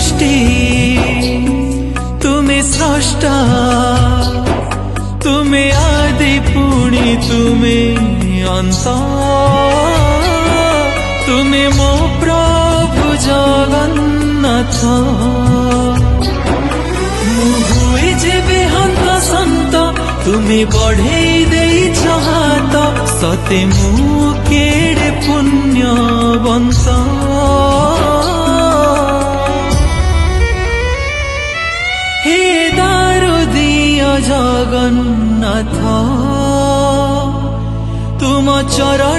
सृष्टि तुमे स्रष्टा तुमे आदि पुणी तुमे अंत तुमे मो प्रभु जगन्नाथ मुहुए जेबे हंत संत तुमे बढ़े देइछ हात सते मु केड़े पुण्यवंत हे दारुदीय जगन्नाथ तुम चरण